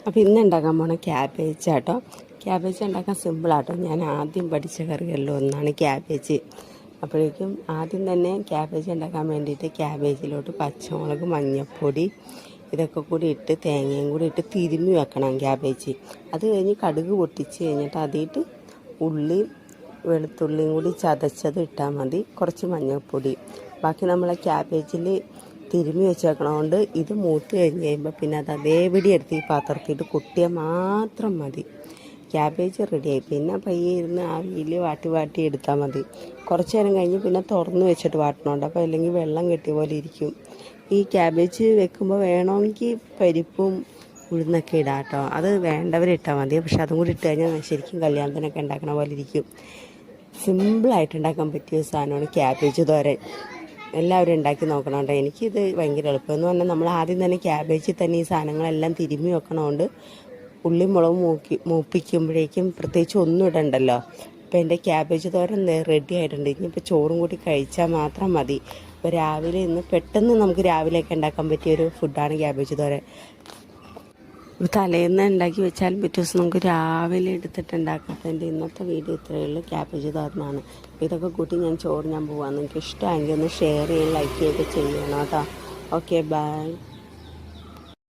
അപ്പോൾ ഇന്ന് ഉണ്ടാക്കാൻ പോണ ക്യാബേജ് ആട്ടോ. ക്യാബേജ് ഉണ്ടാക്കാൻ സിമ്പിളാട്ടോ. ഞാൻ ആദ്യം പഠിച്ച കറികളിൽ ഒന്നാണ് ക്യാബേജ്. അപ്പോഴേക്കും ആദ്യം തന്നെ ക്യാബേജ് ഉണ്ടാക്കാൻ വേണ്ടിയിട്ട് ക്യാബേജിലോട്ട് പച്ചമുളക്, മഞ്ഞൾപ്പൊടി ഇതൊക്കെ കൂടി ഇട്ട് തേങ്ങയും കൂടി ഇട്ട് തിരുമ്മി വെക്കണം ക്യാബേജ്. അത് കഴിഞ്ഞ് കടുക് പൊട്ടിച്ച് കഴിഞ്ഞിട്ട് അതിട്ട് ഉള്ളിയും വെളുത്തുള്ളിയും കൂടി ചതച്ചത് ഇട്ടാൽ മതി. കുറച്ച് മഞ്ഞൾപ്പൊടി. ബാക്കി നമ്മളെ ക്യാബേജിൽ തിരുമ്മി വെച്ചേക്കണതുകൊണ്ട് ഇത് മൂത്ത് കഴിഞ്ഞ് കഴിയുമ്പോൾ പിന്നെ അത് അതേപടി എടുത്ത് ഈ പാത്രത്തിട്ട് കുട്ടിയാൽ മാത്രം മതി. ക്യാബേജ് റെഡിയായി. പിന്നെ പയ്യെ ഇരുന്ന് ആവിയിൽ വാട്ടി എടുത്താൽ മതി. കുറച്ച് നേരം കഴിഞ്ഞ് പിന്നെ തുറന്ന് വെച്ചിട്ട് വാട്ടണുണ്ട്. അപ്പോൾ അല്ലെങ്കിൽ വെള്ളം കെട്ടിയ പോലെ ഇരിക്കും. ഈ ക്യാബേജ് വെക്കുമ്പോൾ വേണമെങ്കിൽ പരിപ്പും ഉഴുന്നൊക്കെ ഇടാം കേട്ടോ. അത് വേണ്ടവരിട്ടാൽ മതി. പക്ഷെ അതും കൂടി ഇട്ട് കഴിഞ്ഞാൽ ശരിക്കും കല്യാണത്തിനൊക്കെ ഉണ്ടാക്കണ പോലെ ഇരിക്കും. സിമ്പിളായിട്ട് ഉണ്ടാക്കാൻ പറ്റിയ സാധനമാണ് ക്യാബേജ് തോരൻ. എല്ലാവരും ഉണ്ടാക്കി നോക്കണം കേട്ടോ. എനിക്കിത് ഭയങ്കര എളുപ്പമെന്ന് പറഞ്ഞാൽ നമ്മൾ ആദ്യം തന്നെ ക്യാബേജിൽ തന്നെ ഈ സാധനങ്ങളെല്ലാം തിരുമ്മി വെക്കണതുകൊണ്ട് ഉള്ളി മുളകും മൂപ്പിക്കുമ്പോഴേക്കും പ്രത്യേകിച്ച് ഒന്നും ഇടണ്ടല്ലോ. അപ്പോൾ എൻ്റെ ക്യാബേജ് തോരൻ റെഡി ആയിട്ടുണ്ട്. ഇനിയിപ്പോൾ ചോറും കൂടി കഴിച്ചാൽ മാത്രം മതി. അപ്പോൾ രാവിലെ ഇന്ന് പെട്ടെന്ന് നമുക്ക് രാവിലെയൊക്കെ ഉണ്ടാക്കാൻ പറ്റിയൊരു ഫുഡാണ് ക്യാബേജ് തോരൻ. തലേന്ന് ഉണ്ടാക്കി വെച്ചാലും പിറ്റേ ദിവസം നമുക്ക് രാവിലെ എടുത്തിട്ട് ഉണ്ടാക്കാം. അപ്പോൾ എൻ്റെ ഇന്നത്തെ വീഡിയോ ഇത്രയേ ഉള്ളൂ. ക്യാബേജ് തോരനാണ്. ഇതൊക്കെ കൂട്ടി ഞാൻ ചോറ് ഞാൻ പോകാം. നിങ്ങൾക്ക് ഇഷ്ടമായെങ്കിൽ ഒന്ന് ഷെയർ ചെയ്യുകയും ലൈക്ക് ചെയ്യുകയൊക്കെ ചെയ്യണം കേട്ടോ. Okay, by.